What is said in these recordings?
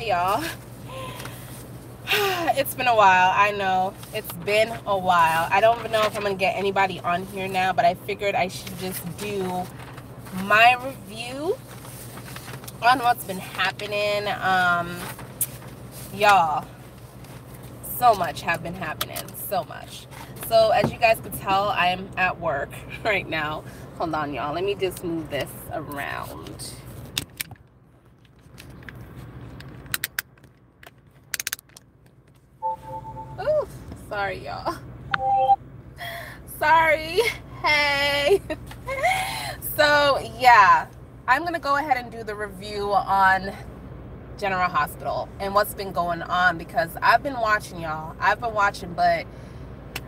y'all. It's been a while. I know it's been a while. I don't even know if I'm gonna get anybody on here now, but I figured I should just do my review on what's been happening. Y'all, so much have been happening, so much. So as you guys could tell, I am at work right now. Hold on, y'all, let me just move this around. Ooh, sorry, y'all. Sorry. Hey. So yeah, I'm gonna go ahead and do the review on General Hospital and what's been going on, because I've been watching, y'all. I've been watching, but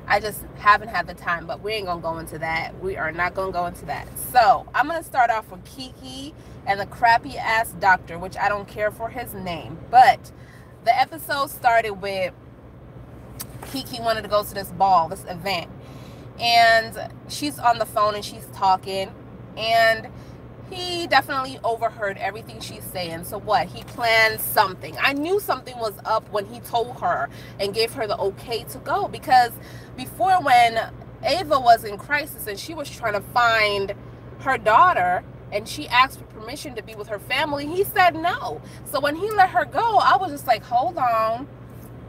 I just haven't had the time. But we ain't gonna go into that. We are not gonna go into that. So I'm gonna start off with Kiki and the crappy ass doctor, which I don't care for his name. But the episode started with Kiki wanted to go to this ball, this event, and she's on the phone and she's talking, and he definitely overheard everything she's saying. So what? He planned something. I knew something was up when he told her and gave her the okay to go, because before, when Ava was in crisis and she was trying to find her daughter and she asked for permission to be with her family, he said no. So when he let her go, I was just like, hold on,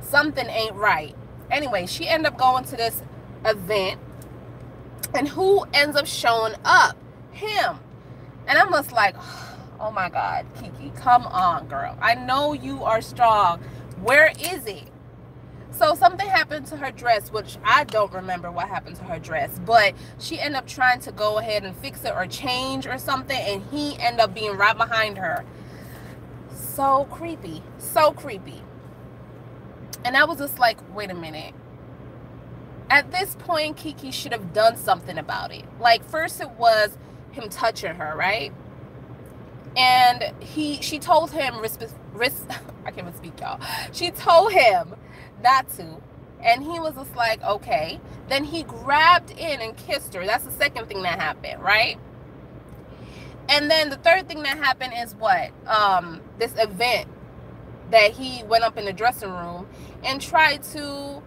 something ain't right. Anyway, she ended up going to this event, and who ends up showing up? Him. And I'm just like, oh my God, Kiki, come on, girl. I know you are strong. Where is it? So something happened to her dress, which I don't remember what happened to her dress, but she ended up trying to go ahead and fix it or change or something, and he ended up being right behind her. So creepy, so creepy. And I was just like, wait a minute. At this point, Kiki should have done something about it. Like, first it was him touching her, right? And she told him I can't even speak, y'all. She told him not to, and he was just like, okay. Then he grabbed in and kissed her. That's the second thing that happened, right? And then the third thing that happened is what? This event that he went up in the dressing room and tried to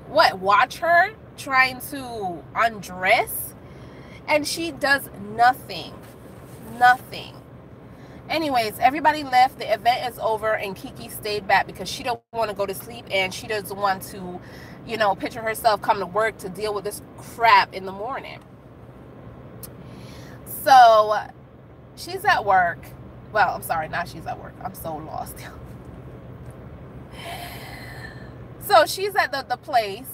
watch her trying to undress, and she does nothing. Anyways, everybody left. The event is over, and Kiki stayed back because she don't want to go to sleep, and she doesn't want to, picture herself coming to work to deal with this crap in the morning. So she's at work. Well, I'm sorry, not she's at work. I'm so lost. So she's at the place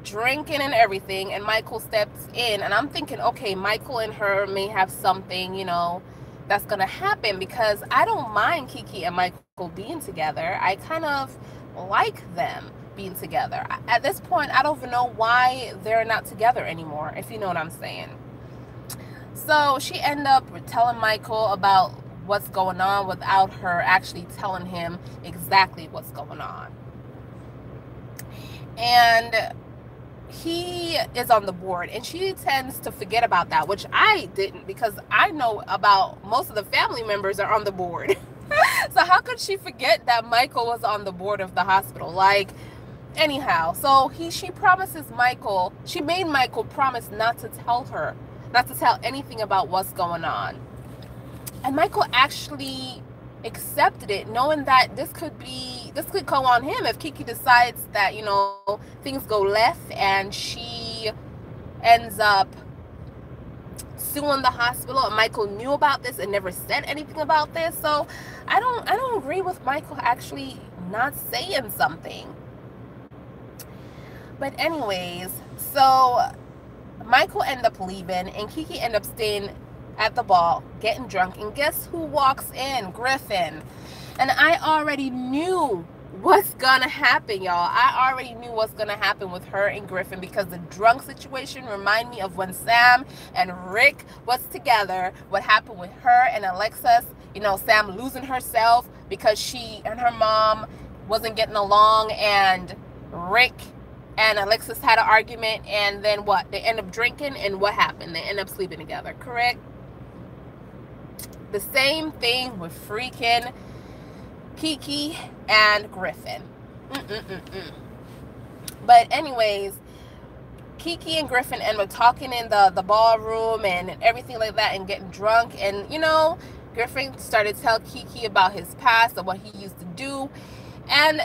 drinking and everything, and Michael steps in, and I'm thinking, okay, Michael and her may have something, that's gonna happen, because I don't mind Kiki and Michael being together. I kind of like them being together. At this point, I don't even know why they're not together anymore, if you know what I'm saying. So she ended up telling Michael about what's going on without her actually telling him exactly what's going on. And he is on the board, and she tends to forget about that, which I didn't, because I know about most of the family members are on the board. So how could she forget that Michael was on the board of the hospital? Like, anyhow, so she promises Michael, she made Michael promise not to tell anything about what's going on. And Michael actually accepted it, knowing that this could go on him if Kiki decides that, things go left and she ends up suing the hospital, and Michael knew about this and never said anything about this. So I don't agree with Michael actually not saying something. But anyways, so Michael ended up leaving, and Kiki ended up staying at the ball, getting drunk, and guess who walks in? Griffin. And I already knew what's gonna happen, y'all. I already knew what's gonna happen with her and Griffin, because the drunk situation reminded me of when Sam and Rick was together, what happened with her and Alexis. Sam losing herself because she and her mom wasn't getting along, and Rick and Alexis had an argument, and then what? They end up drinking, and what happened? They end up sleeping together, correct? The same thing with freaking Kiki and Griffin. But anyways, Kiki and Griffin end up talking in the ballroom and everything like that and getting drunk. And, you know, Griffin started to tell Kiki about his past and what he used to do. And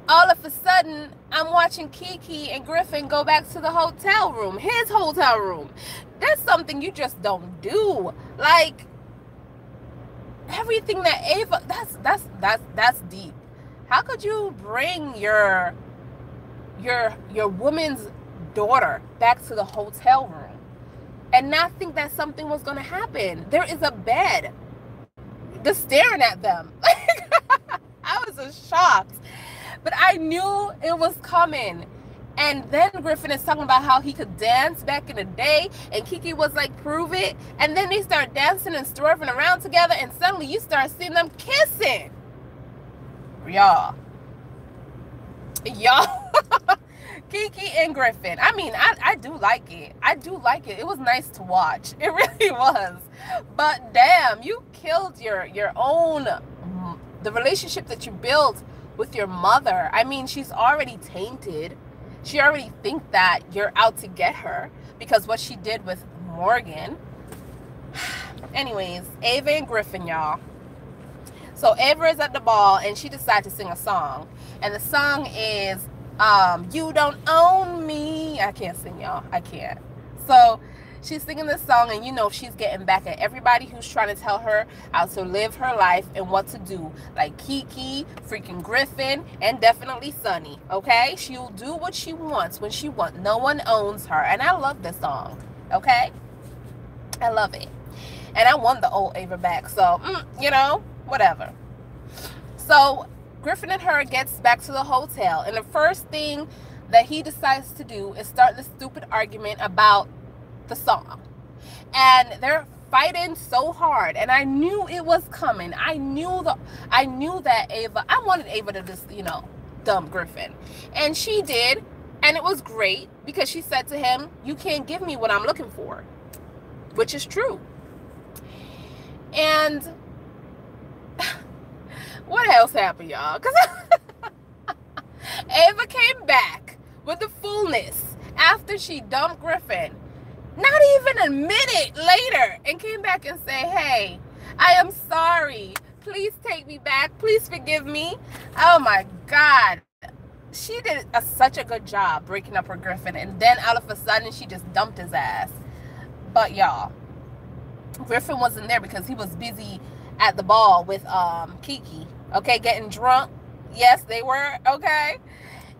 all of a sudden, I'm watching Kiki and Griffin go back to the hotel room, his hotel room. That's something you just don't do. Like, everything that Ava, that's deep. How could you bring your woman's daughter back to the hotel room and not think that something was going to happen? There is a bed. Just staring at them. I was so shocked. But I knew it was coming. And then Griffin is talking about how he could dance back in the day. And Kiki was like, prove it. And then they start dancing and swerving around together. And suddenly you start seeing them kissing. Y'all. Kiki and Griffin. I mean, I do like it. I do like it. It was nice to watch. It really was. But damn, you killed your own, the relationship that you built with your mother. I mean, she's already tainted. She already thinks that you're out to get her because what she did with Morgan. Anyways, Ava and Griffin, y'all. So Ava is at the ball and she decides to sing a song. And the song is You Don't Own Me. I can't sing, y'all. I can't. So she's singing this song, and you know she's getting back at everybody who's trying to tell her how to live her life and what to do. Like Kiki, freaking Griffin, and definitely Sunny, okay? She'll do what she wants when she wants. No one owns her. And I love this song, okay? I love it. And I want the old Ava back, so, you know, whatever. So Griffin and her gets back to the hotel, and the first thing that he decides to do is start this stupid argument about the song. And they're fighting so hard, and I knew it was coming. I knew that Ava, I wanted Ava to just, you know, dump Griffin. And she did, and it was great because she said to him, you can't give me what I'm looking for, which is true. And what else happened, y'all? Because Ava came back with the fullness after she dumped Griffin. Not even a minute later, and came back and say, hey, I am sorry. Please take me back. Please forgive me. Oh my God. She did such a good job breaking up her Griffin, and then all of a sudden she just dumped his ass. But y'all, Griffin wasn't there because he was busy at the ball with Kiki. Okay, getting drunk. Yes, they were. Okay.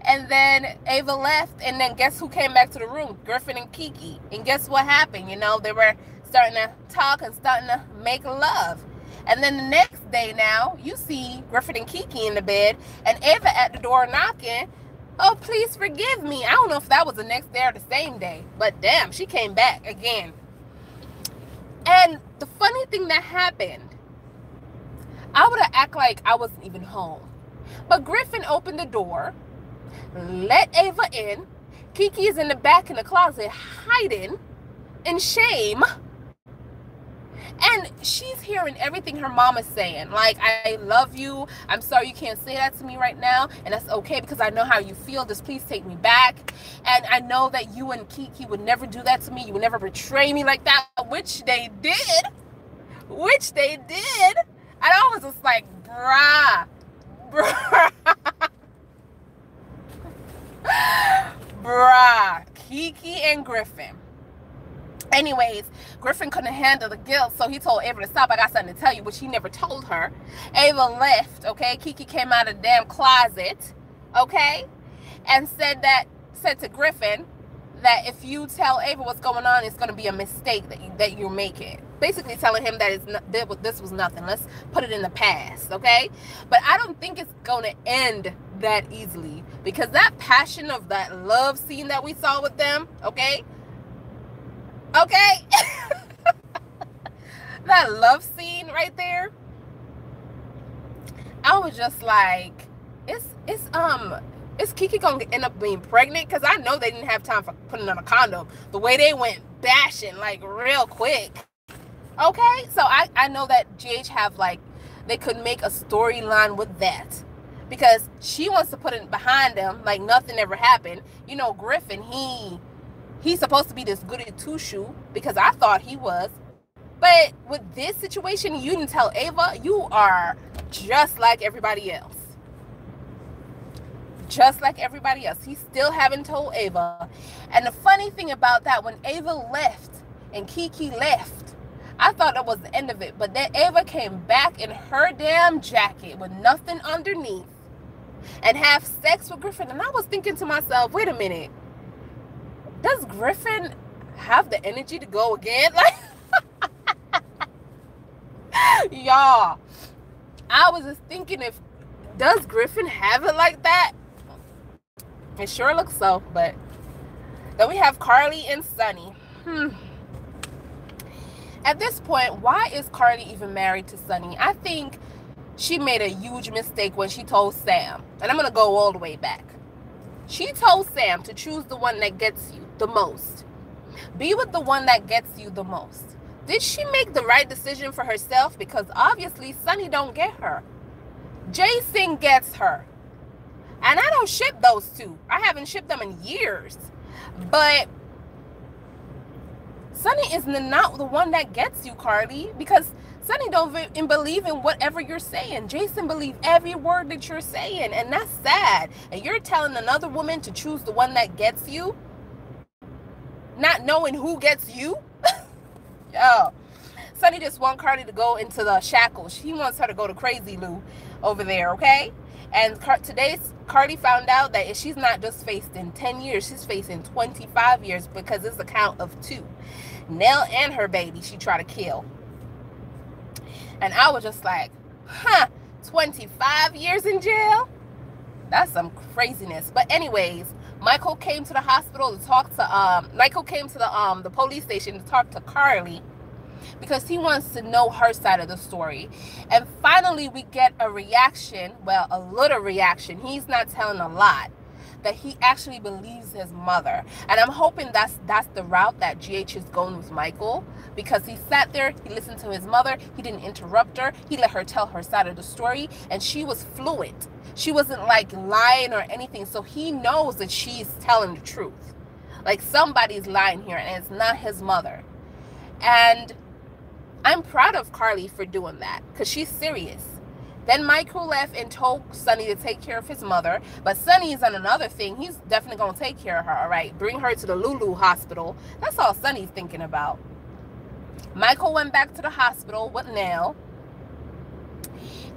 And then Ava left, and then guess who came back to the room? Griffin and Kiki. And guess what happened? You know, they were starting to talk and starting to make love. And then the next day now, you see Griffin and Kiki in the bed, and Ava at the door knocking. Oh, please forgive me. I don't know if that was the next day or the same day, but damn, she came back again. And the funny thing that happened, I would have acted like I wasn't even home. But Griffin opened the door, let Ava in. Kiki is in the back in the closet hiding in shame. And she's hearing everything her mom is saying. Like, I love you. I'm sorry you can't say that to me right now. And that's okay because I know how you feel. Just please take me back. And I know that you and Kiki would never do that to me. You would never betray me like that. Which they did. Which they did. And I was just like, bruh. Bruh. Kiki and Griffin. Anyways, Griffin couldn't handle the guilt, so he told Ava to stop. I got something to tell you, which he never told her. Ava left, okay? Kiki came out of the damn closet, okay? And said to Griffin that if you tell Ava what's going on, it's going to be a mistake that you're making. Basically telling him that this was nothing. Let's put it in the past, okay? But I don't think it's going to end that easily because that passion of that love scene that we saw with them, okay? Okay? That love scene right there, I was just like, is Kiki gonna end up being pregnant? Because I know they didn't have time for putting on a condom. The way they went bashing, like, real quick. Okay? So I know that GH have, like, they could make a storyline with that. Because she wants to put it behind him like nothing ever happened. You know, Griffin, he's supposed to be this goody two-shoe, because I thought he was. But with this situation, you didn't tell Ava, you are just like everybody else. Just like everybody else. He still haven't told Ava. And the funny thing about that, when Ava left and Kiki left, I thought that was the end of it. But then Ava came back in her damn jacket with nothing underneath and have sex with Griffin. And I was thinking to myself, wait a minute. Does Griffin have the energy to go again? Like, y'all, I was just thinking, does Griffin have it like that? It sure looks so. But then we have Carly and Sonny. At this point, why is Carly even married to Sonny? I think she made a huge mistake when she told Sam. And I'm going to go all the way back. She told Sam to choose the one that gets you the most. Be with the one that gets you the most. Did she make the right decision for herself? Because obviously Sonny don't get her. Jason gets her. And I don't ship those two. I haven't shipped them in years. But Sonny is not the one that gets you, Carly. Because Sonny don't believe in whatever you're saying. Jason believes every word that you're saying. And that's sad. And you're telling another woman to choose the one that gets you, not knowing who gets you. Yo, Sonny just wants Carly to go into the shackles. He wants her to go to Crazy Lou over there, okay? And today's Carly found out that she's not just facing 10 years, she's facing 25 years, because it's a count of 2. Nell and her baby she tried to kill. And I was just like, 25 years in jail? That's some craziness. But anyways, Michael came to the hospital to talk to, Michael came to the police station to talk to Carly, because he wants to know her side of the story. And finally we get a reaction, well, a little reaction. He's not telling a lot, that he actually believes his mother. And I'm hoping that's the route that GH is going with Michael, because he sat there, he listened to his mother, he didn't interrupt her, he let her tell her side of the story, and she was fluent. She wasn't like lying or anything, so he knows that she's telling the truth. Like, somebody's lying here, and it's not his mother. And I'm proud of Carly for doing that, because she's serious. Then Michael left and told Sonny to take care of his mother. But Sonny is on another thing. He's definitely going to take care of her, all right? Bring her to the Lulu hospital. That's all Sonny's thinking about. Michael went back to the hospital with Nell.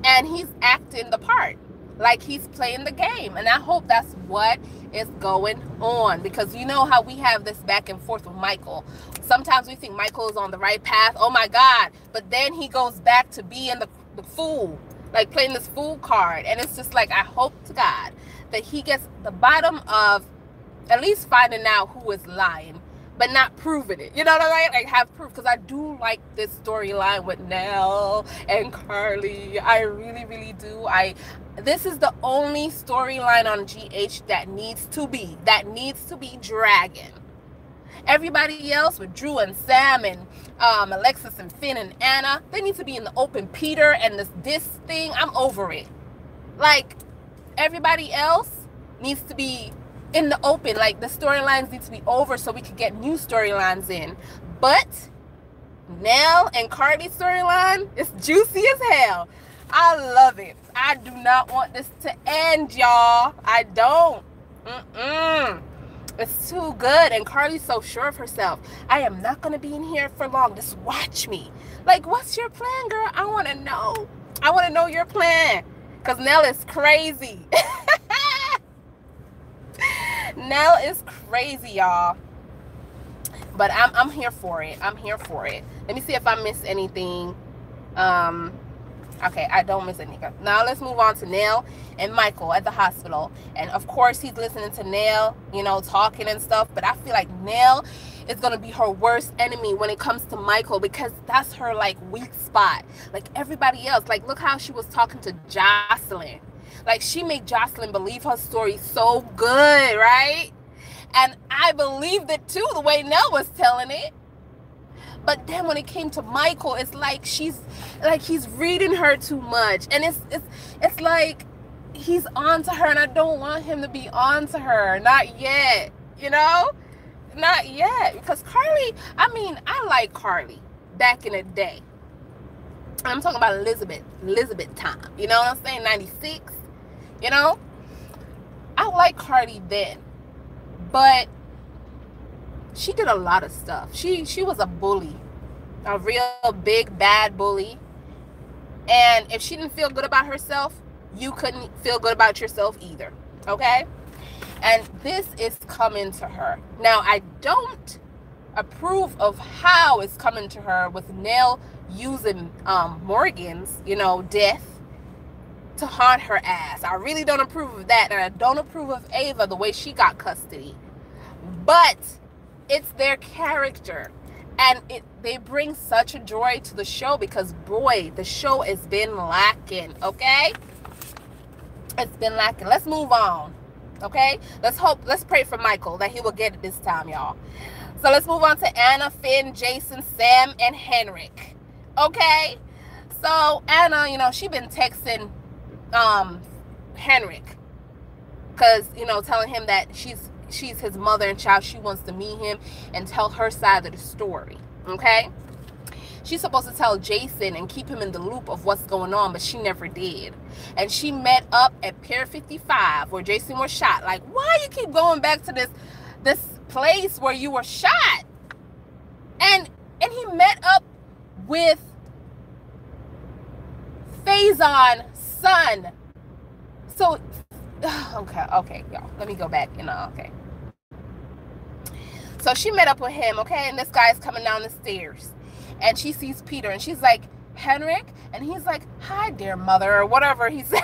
And he's acting the part. Like he's playing the game. And I hope that's what is going on. Because you know how we have this back and forth with Michael. Sometimes we think Michael is on the right path. Oh, my God. But then he goes back to being the fool. Like playing this fool card. And it's just like, I hope to God that he gets the bottom of at least finding out who is lying, but not proving it. You know what I mean? Like, have proof. Because I do like this storyline with Nell and Carly. I really, really do. This is the only storyline on GH that needs to be dragging. Everybody else with Drew and Sam and Alexis and Finn and Anna, they need to be in the open. Peter and this thing, I'm over it. Like, everybody else needs to be in the open. Like, the storylines need to be over so we can get new storylines in. But Nell and Cardi's storyline is juicy as hell. I love it. I do not want this to end, y'all. I don't. It's too good. And Carly's so sure of herself. I am not going to be in here for long. Just watch me. Like, what's your plan, girl? I want to know. I want to know your plan. Because Nell is crazy. Nell is crazy, y'all. But I'm here for it. I'm here for it. Let me see if I missed anything. Okay, I don't miss anything. Now let's move on to Nell and Michael at the hospital. And of course, he's listening to Nell, you know, talking and stuff. But I feel like Nell is going to be her worst enemy when it comes to Michael, because that's her, like, weak spot. Like, everybody else, like, look how she was talking to Jocelyn. Like, she made Jocelyn believe her story so good, right? And I believed it, too, the way Nell was telling it. But then when it came to Michael, it's like he's reading her too much. And it's like he's on to her, and I don't want him to be on to her. Not yet, you know? Not yet. Because Carly, I mean, I like Carly back in the day. I'm talking about Elizabeth time. You know what I'm saying? 96. You know? I like Carly then. But she did a lot of stuff. She was a bully. A real big, bad bully. And if she didn't feel good about herself, you couldn't feel good about yourself either. Okay? And this is coming to her. Now, I don't approve of how it's coming to her with Nell using Morgan's, you know, death to haunt her ass. I really don't approve of that. And I don't approve of Ava, the way she got custody. But it's their character. And they bring such a joy to the show because, boy, the show has been lacking, okay? It's been lacking. Let's move on, okay? Let's pray for Michael that he will get it this time, y'all. So let's move on to Anna, Finn, Jason, Sam, and Henrik, okay? So Anna, you know, she been texting Henrik because, you know, telling him that she's his mother and child. She wants to meet him and tell her side of the story, okay? She's supposed to tell Jason and keep him in the loop of what's going on, but she never did. And she met up at Pier 55 where Jason was shot. Like, why you keep going back to this place where you were shot? And he met up with Faison's son. So, okay, y'all. Let me go back. Okay. So she met up with him, okay? And this guy's coming down the stairs. And she sees Peter, and she's like, Henrik? And he's like, hi, dear mother, or whatever he said.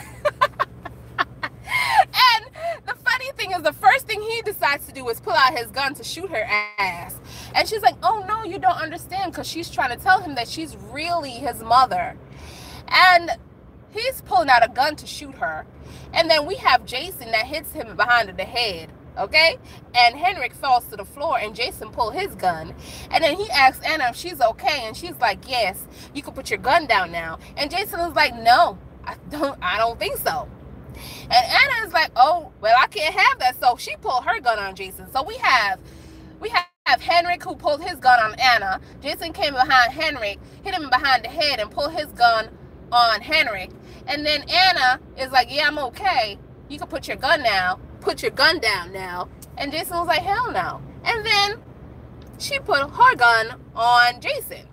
And the funny thing is, the first thing he decides to do is pull out his gun to shoot her ass. And she's like, oh, no, you don't understand, because she's trying to tell him that she's really his mother. And he's pulling out a gun to shoot her. And then we have Jason that hits him behind the head. Okay? And Henrik falls to the floor, and Jason pulled his gun. And then he asks Anna if she's okay, and she's like, yes, you can put your gun down now. And Jason is like, no, I don't think so. And Anna is like, oh, well, I can't have that. So she pulled her gun on Jason. So we have Henrik who pulled his gun on Anna. Jason came behind Henrik, hit him behind the head, and pulled his gun on Henrik. And then Anna is like, yeah, I'm okay. You can put your gun now. Put your gun down now. And Jason was like, hell no. And then she put her gun on Jason.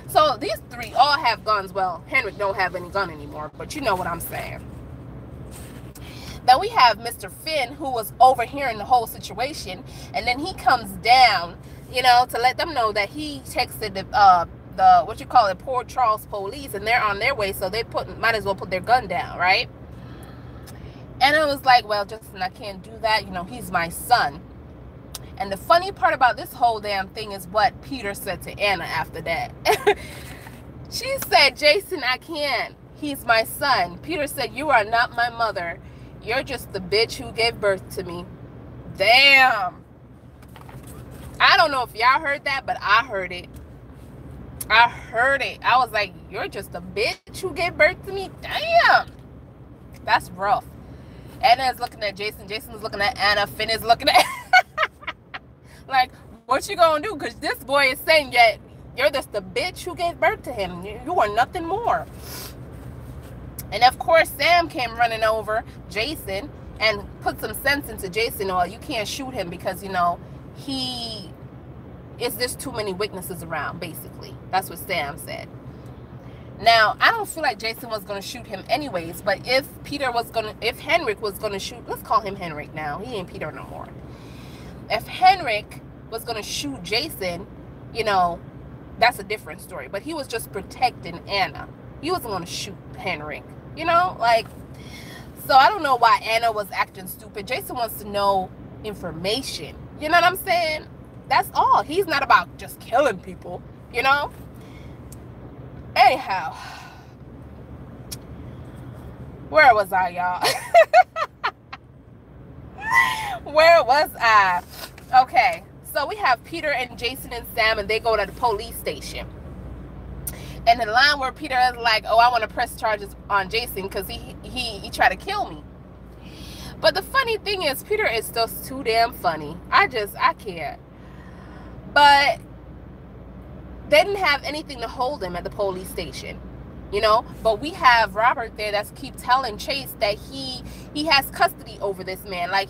So these three all have guns. Well, Henrik don't have any gun anymore, but you know what I'm saying. Then we have Mr. Finn, who was overhearing the whole situation, and then he comes down, you know, to let them know that he texted the Port Charles police, and they're on their way, so they might as well put their gun down, right? And I was like, well, Justin, I can't do that. You know, he's my son. And the funny part about this whole damn thing is what Peter said to Anna after that. She said, Jason, I can't. He's my son. Peter said, you are not my mother. You're just the bitch who gave birth to me. Damn. I don't know if y'all heard that, but I heard it. I heard it. I was like, you're just a bitch who gave birth to me? Damn. That's rough. Anna is looking at Jason. Jason is looking at Anna. Finn is looking at... like, what you gonna do? Because this boy is saying that you're just the bitch who gave birth to him. You are nothing more. And, of course, Sam came running over Jason and put some sense into Jason. Well, you can't shoot him because, you know, there's too many witnesses around, basically. That's what Sam said. Now, I don't feel like Jason was going to shoot him anyways, but if Henrik was going to shoot, let's call him Henrik now. He ain't Peter no more. If Henrik was going to shoot Jason, you know, that's a different story. But he was just protecting Anna. He wasn't going to shoot Henrik, you know, like, so I don't know why Anna was acting stupid. Jason wants to know information. You know what I'm saying? That's all. He's not about just killing people, you know? Anyhow, where was I, y'all? Where was I? Okay, So we have Peter and Jason and Sam, and they go to the police station. And the line where Peter is like, oh, I want to press charges on Jason because he tried to kill me. But the funny thing is, Peter is just too damn funny. I can't. But they didn't have anything to hold him at the police station, you know. But we have Robert there that's keep telling Chase that he has custody over this man. Like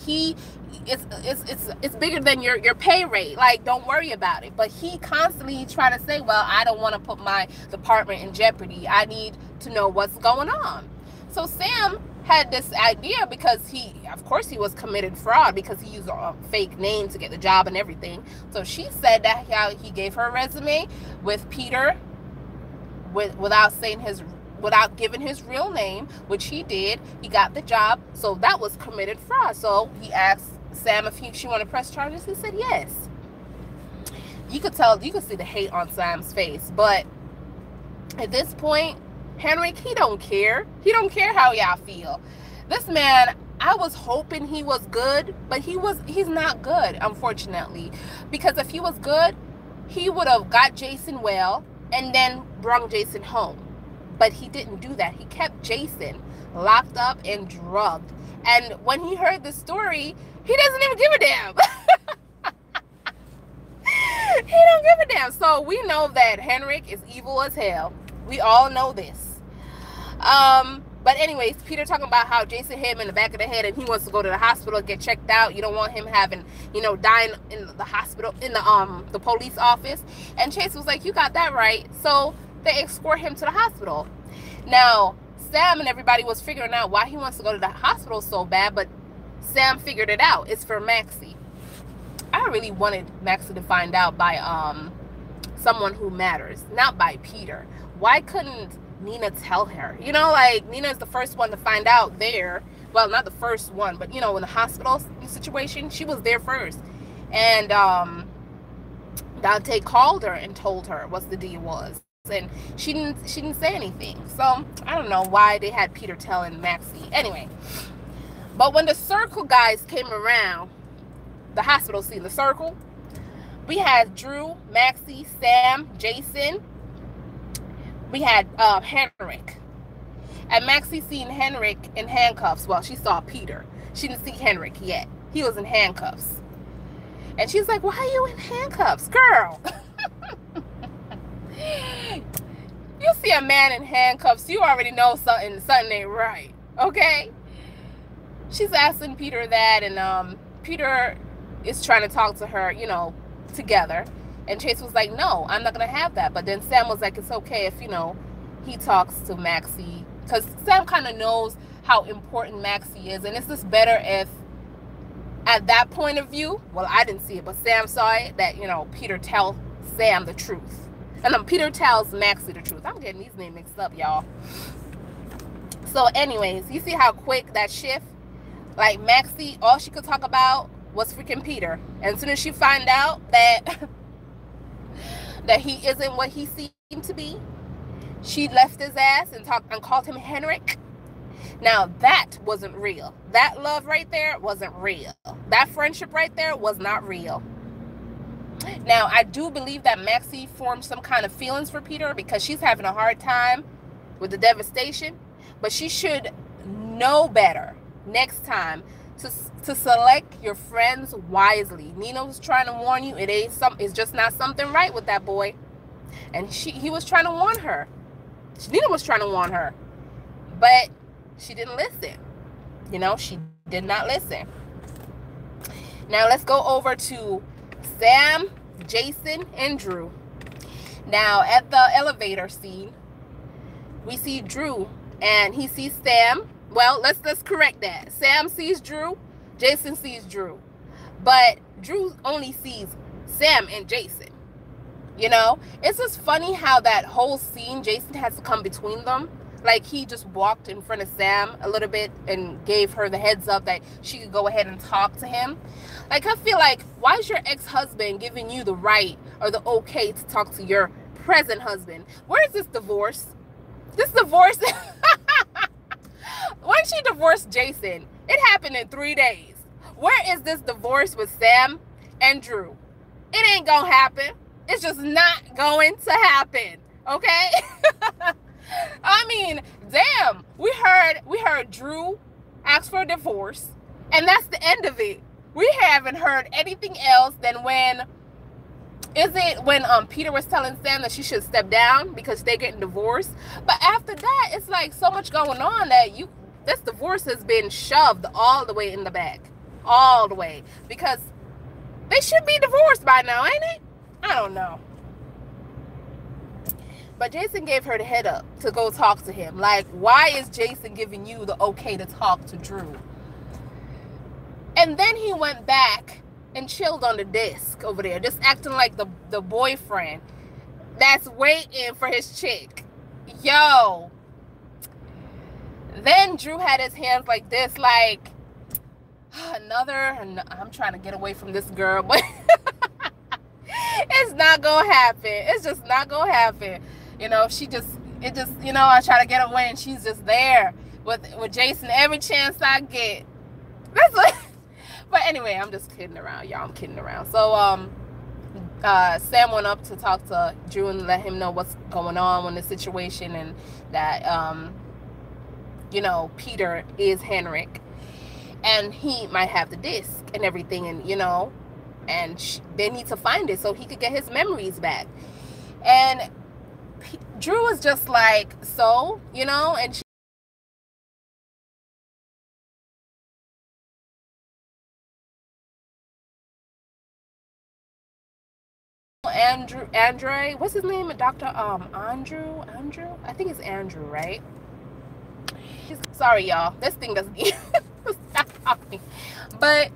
it's bigger than your pay rate. Like, don't worry about it. But he constantly trying to say, well, I don't want to put my department in jeopardy. I need to know what's going on. So Sam had this idea because of course he was committed fraud because he used a fake name to get the job and everything. So she said that he gave her a resume with Peter without giving his real name, which he did. He got the job. So that was committed fraud. So he asked Sam if she wanted to press charges. He said yes. You could see the hate on Sam's face. But at this point, Henrik, he don't care. He don't care how y'all feel. This man, I was hoping he was good, but he's not good, unfortunately. Because if he was good, he would have got Jason well and then brought Jason home. But he didn't do that. He kept Jason locked up and drugged. And when he heard the story, he doesn't even give a damn. He don't give a damn. So we know that Henrik is evil as hell. We all know this. But anyways, Peter talking about how Jason hit him in the back of the head and he wants to go to the hospital and get checked out. You don't want him having, dying in the hospital, in the police office. And Chase was like, you got that right. So they escort him to the hospital. Now, Sam and everybody was figuring out why he wants to go to the hospital so bad, but Sam figured it out. It's for Maxie. I really wanted Maxie to find out by someone who matters, not by Peter. Why couldn't Nina tell her? Like, Nina is the first one to find out there. Well, not the first one, but in the hospital situation, she was there first. And Dante called her and told her what the deal was, and she didn't say anything. So I don't know why they had Peter telling Maxie. Anyway, but when the circle guys came around the hospital scene, the circle, we had Drew, Maxie, Sam, Jason. We had Henrik. And Maxie seen Henrik in handcuffs. Well, she saw Peter. She didn't see Henrik yet. He was in handcuffs. And she's like, why are you in handcuffs, girl? You see a man in handcuffs, you already know something ain't right. Okay? She's asking Peter that, and Peter is trying to talk to her, together. And Chase was like, no, I'm not going to have that. But then Sam was like, it's okay if, he talks to Maxie. Because Sam kind of knows how important Maxie is. And it's just better if, at that point of view, well, I didn't see it, but Sam saw it, that, Peter tells Sam the truth. And then Peter tells Maxie the truth. I'm getting these names mixed up, y'all. So anyways, you see how quick that shift? Like, Maxie, all she could talk about was freaking Peter. And as soon as she find out that that he isn't what he seemed to be, she left his ass and called him Henrik. Now that wasn't real. That love right there wasn't real. That friendship right there was not real. Now, I do believe that Maxie formed some kind of feelings for Peter because she's having a hard time with the devastation. But she should know better next time to select your friends wisely. Nina was trying to warn you. It's just not something right with that boy. And he was trying to warn her. Nina was trying to warn her. But she didn't listen. She did not listen. Now let's go over to Sam, Jason, and Drew. Now at the elevator scene, we see Drew and he sees Sam. Well, let's correct that. Sam sees Drew, Jason sees Drew. But Drew only sees Sam and Jason. It's just funny how that whole scene, Jason has to come between them. Like, he just walked in front of Sam a little bit and gave her the heads up that she could go ahead and talk to him. Like, I feel like, why is your ex-husband giving you the right or the okay to talk to your present husband? Where is this divorce? This divorce... When she divorced Jason, it happened in 3 days. Where is this divorce with Sam and Drew? It ain't gonna happen. It's just not going to happen. Okay? I mean, damn. We heard Drew ask for a divorce, and that's the end of it. We haven't heard anything else than when Peter was telling Sam that she should step down because they're getting divorced. But after that, it's like so much going on that this divorce has been shoved all the way in the back. All the way. Because they should be divorced by now, ain't it? I don't know. But Jason gave her the head up to go talk to him. Like, why is Jason giving you the okay to talk to Drew? And then he went back and chilled on the desk over there, just acting like the boyfriend that's waiting for his chick. Yo. Then Drew had his hands like this, like, I'm trying to get away from this girl, but it's not gonna happen. It's just not gonna happen. You know, I try to get away and she's just there with Jason every chance I get. That's like, but anyway, I'm just kidding around, y'all. I'm kidding around. So, Sam went up to talk to Drew and let him know what's going on with the situation, and that, Peter is Henrik, and he might have the disc and everything, and, and they need to find it so he could get his memories back. And Drew was just like, so, and Andre, what's his name? Dr. Andrew, I think it's Andrew, right? Sorry, y'all, this thing doesn't stop talking. But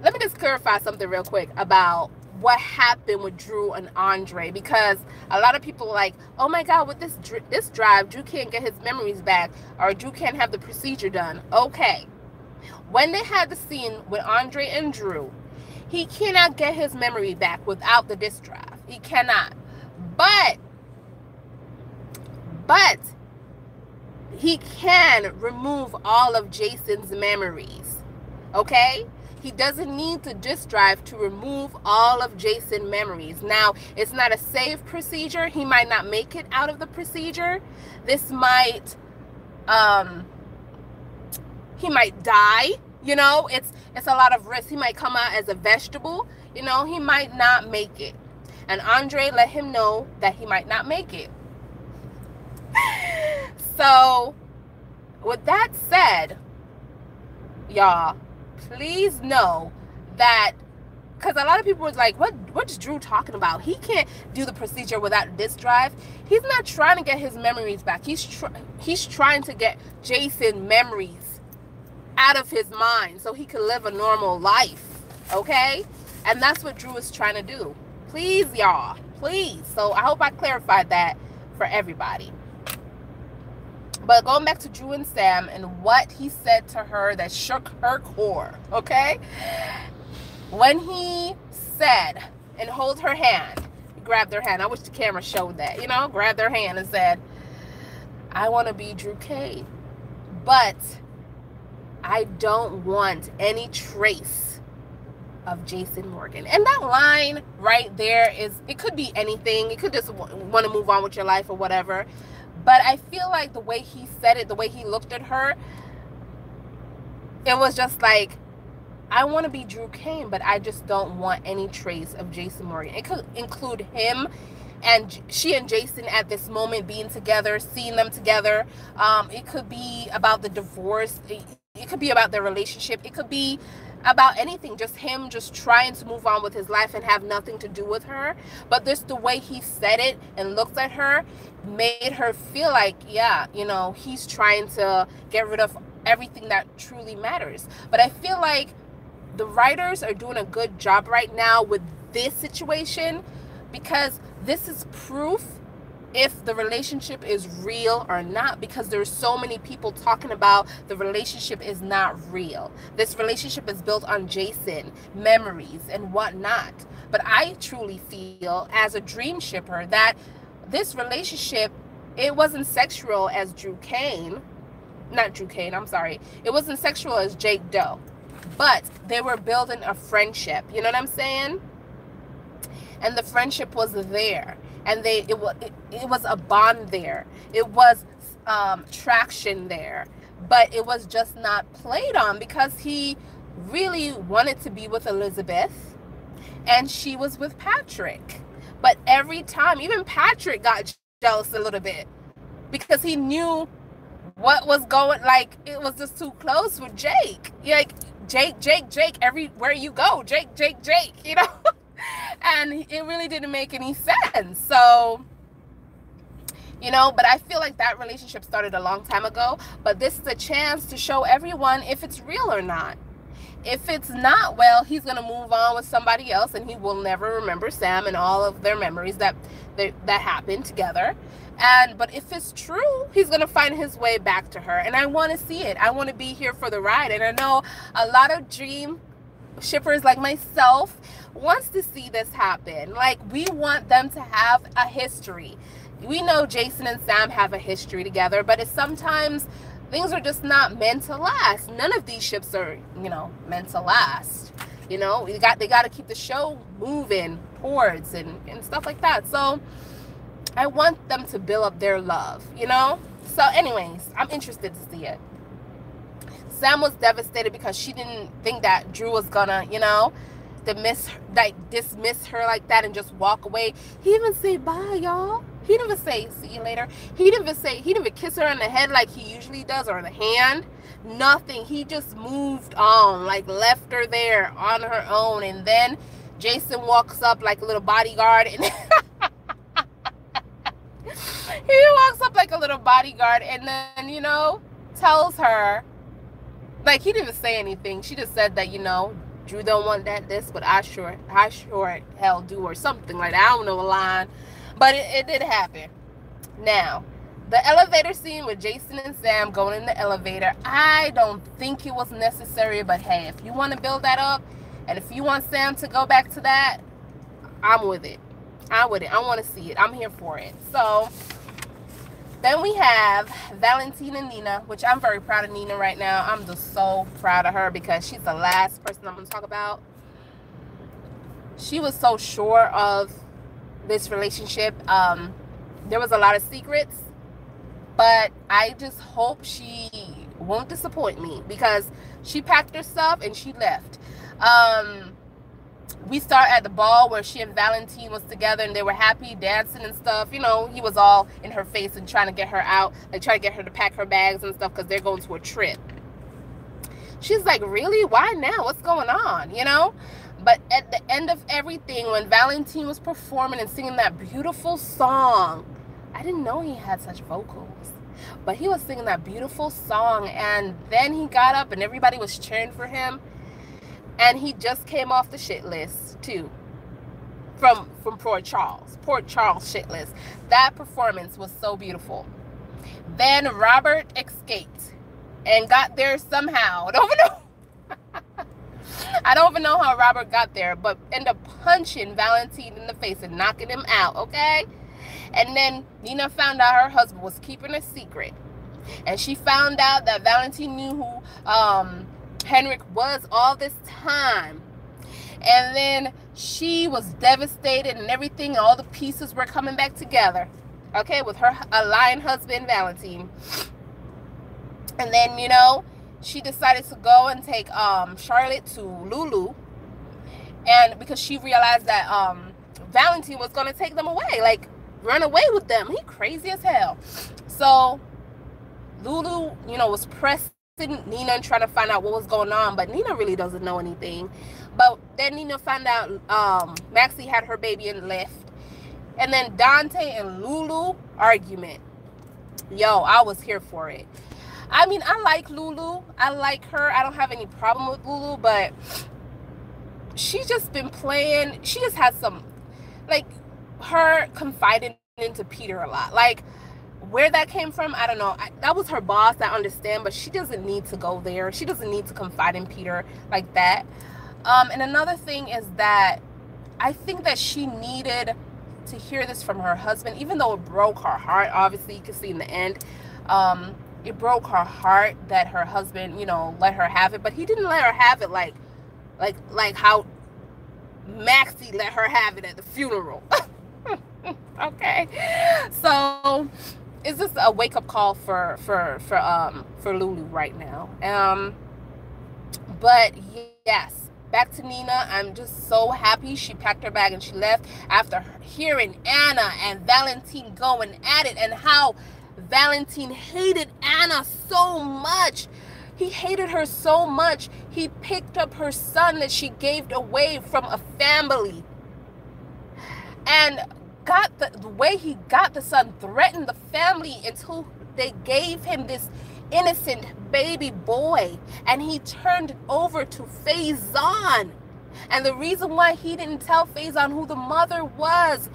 let me just clarify something real quick about what happened with Drew and Andre, because a lot of people are like, oh my God, with this drive, Drew can't get his memories back, or Drew can't have the procedure done. Okay, when they had the scene with Andre and Drew, he cannot get his memory back without the disk drive. He cannot. But he can remove all of Jason's memories. Okay? He doesn't need the disk drive to remove all of Jason's memories. Now, it's not a safe procedure. He might not make it out of the procedure. This might, he might die. It's a lot of risk. He might come out as a vegetable. He might not make it. And Andre let him know that he might not make it. So, with that said, y'all, please know that, because a lot of people was like, what's Drew talking about? He can't do the procedure without a disk drive. He's not trying to get his memories back. He's trying to get Jason memories out of his mind so he can live a normal life. Okay? And that's what Drew is trying to do. Please, y'all. Please. So I hope I clarified that for everybody. But going back to Drew and Sam and what he said to her that shook her core, okay? When he said, and hold her hand, grabbed her hand. I wish the camera showed that, grabbed their hand and said, I want to be Drew Kane, but I don't want any trace of Jason Morgan. And that line right there it could be anything. It could just want to move on with your life or whatever. But I feel like the way he said it, the way he looked at her, it was just like, I want to be Drew Kane, but I just don't want any trace of Jason Morgan. It could include him and she and Jason at this moment being together, seeing them together. It could be about the divorce. It could be about their relationship. It could be about anything, just him just trying to move on with his life and have nothing to do with her. But just the way he said it and looked at her made her feel like, yeah, he's trying to get rid of everything that truly matters. But I feel like the writers are doing a good job right now with this situation, because this is proof if the relationship is real or not, because there's so many people talking about the relationship is not real. This relationship is built on Jason, memories, and whatnot. But I truly feel, as a dream shipper, that this relationship, it wasn't sexual as Drew Kane. Not Drew Kane, I'm sorry. It wasn't sexual as Jake Doe. But they were building a friendship. You know what I'm saying? and the friendship was there, and it was a bond there. It was traction there, but it was just not played on because he really wanted to be with Elizabeth and she was with Patrick. But every time, even Patrick got jealous a little bit because he knew what was going, like, it was just too close with Jake. Like, Jake, everywhere you go, Jake, you know? And it really didn't make any sense. So, you know, but I feel like that relationship started a long time ago. But this is a chance to show everyone if it's real or not. If it's not, well, he's going to move on with somebody else and he will never remember Sam and all of their memories that happened together. But if it's true, he's going to find his way back to her. And I want to see it. I want to be here for the ride. And I know a lot of dream shippers like myself wants to see this happen. Like, we want them to have a history. We know Jason and Sam have a history together, but it's sometimes things are just not meant to last. None of these ships are, you know, meant to last. You know, they got to keep the show moving towards and stuff like that. So I want them to build up their love, you know? So anyways, I'm interested to see it. Sam was devastated because she didn't think that Drew was gonna, you know, dismiss her like that and just walk away. He didn't even say bye, y'all. He didn't even say see you later. He didn't even kiss her on the head like he usually does, or the hand. Nothing. He just moved on, like left her there on her own. And then Jason walks up like a little bodyguard and he walks up like a little bodyguard and then, you know, tells her, like, he didn't even say anything. She just said that, you know, Drew don't want this, but I sure hell do, or something like that. I don't know a line, but it did happen. Now, the elevator scene with Jason and Sam going in the elevator, I don't think it was necessary, but hey, if you want to build that up, and if you want Sam to go back to that, I'm with it. I want to see it. I'm here for it. So then we have Valentine and Nina, which I'm very proud of Nina right now. I'm just so proud of her because she's the last person I'm going to talk about. She was so sure of this relationship. There was a lot of secrets, but I just hope she won't disappoint me because she packed her stuff and she left. We start at the ball where she and Valentine was together and they were happy dancing and stuff. You know, he was all in her face and trying to get her out, like trying to get her to pack her bags and stuff because they're going to a trip. She's like, really? Why now? What's going on? You know? But at the end of everything, when Valentine was performing and singing that beautiful song, I didn't know he had such vocals, but he was singing that beautiful song, and then he got up and everybody was cheering for him. And he just came off the shit list too, from Port Charles shit list. That performance was so beautiful. Then Robert escaped and got there somehow. I don't even know how Robert got there, but ended up punching Valentine in the face and knocking him out, okay? And then Nina found out her husband was keeping a secret, and she found out that Valentine knew who Henrik was all this time. And then she was devastated and everything, and all the pieces were coming back together, okay, with her lying husband Valentine. And then, you know, she decided to go and take Charlotte to Lulu, and because she realized that Valentine was going to take them away, like run away with them. He crazy as hell. So Lulu, you know, was pressed Nina and trying to find out what was going on, but Nina really doesn't know anything. But then Nina found out Maxie had her baby and left. And then Dante and Lulu argument. Yo, I was here for it. I mean, I like Lulu. I like her. I don't have any problem with Lulu, but she's just been playing. She just has some, like, her confiding into Peter a lot. Like, where that came from, I don't know. That was her boss, I understand, but she doesn't need to go there. She doesn't need to confide in Peter like that. And another thing is that I think that she needed to hear this from her husband, even though it broke her heart. Obviously, you can see in the end, it broke her heart that her husband, you know, let her have it, but he didn't let her have it like how Maxie let her have it at the funeral. Okay, so it's just a wake-up call for Lulu right now. But yes, back to Nina. I'm just so happy she packed her bag and she left after hearing Anna and Valentine going at it, and how Valentine hated Anna so much. He hated her so much, he picked up her son that she gave away from a family, and got the way he got the son, threatened the family until they gave him this innocent baby boy, and he turned it over to Faison. And the reason why he didn't tell Faison who the mother was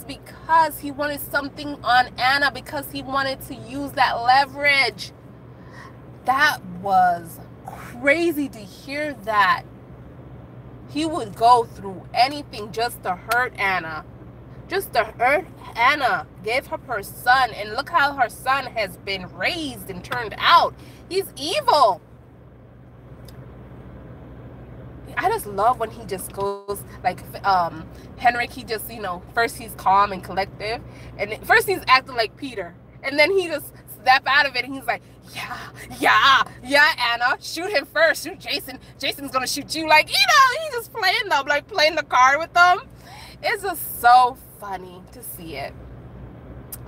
because he wanted something on Anna, because he wanted to use that leverage. That was crazy to hear that. He would go through anything just to hurt Anna. Just to hurt Anna. Gave her son, and look how her son has been raised and turned out. He's evil. I just love when he just goes like Henrik. He just, you know, first he's calm and collective, and first he's acting like Peter, and then he just snap out of it and he's like, yeah, Anna, shoot him first, shoot Jason. Jason's gonna shoot you. Like, you know, he's just playing them, like playing the card with them. It's just so funny to see it.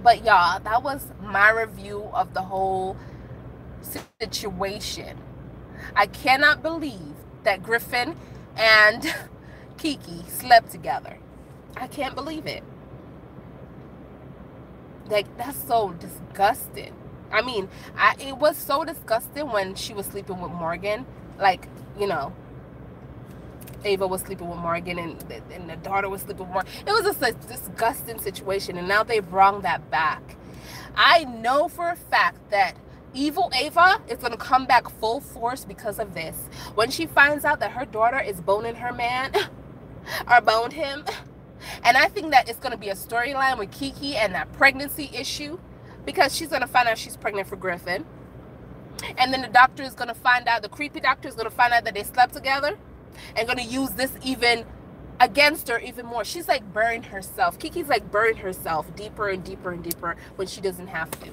But y'all, that was my review of the whole situation. I cannot believe that Griffin and Kiki slept together. I can't believe it. Like, that's so disgusting. I mean, it was so disgusting when she was sleeping with Morgan. Like, you know, Ava was sleeping with Morgan, and the daughter was sleeping with Morgan. It was just a disgusting situation, and now they brought that back. I know for a fact that evil Ava is going to come back full force because of this. When she finds out that her daughter is boning her man, or boned him, and I think that it's going to be a storyline with Kiki and that pregnancy issue, because she's going to find out she's pregnant for Griffin. And then the doctor is going to find out, the creepy doctor is going to find out that they slept together, and going to use this even against her even more. She's like burned herself. Kiki's like burned herself deeper and deeper and deeper when she doesn't have to.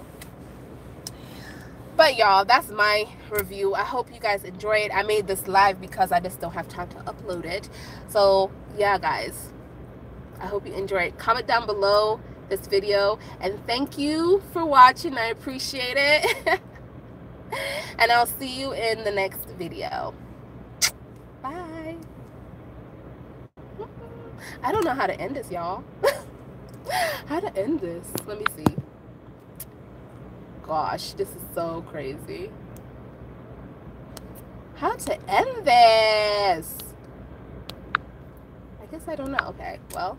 But y'all, that's my review. I hope you guys enjoy it. I made this live because I just don't have time to upload it. So yeah, guys, I hope you enjoy it. Comment down below this video, and thank you for watching. I appreciate it. And I'll see you in the next video. Bye. I don't know how to end this, y'all. How to end this? Let me see. Gosh, this is so crazy. How to end this? I guess I don't know. Okay, well.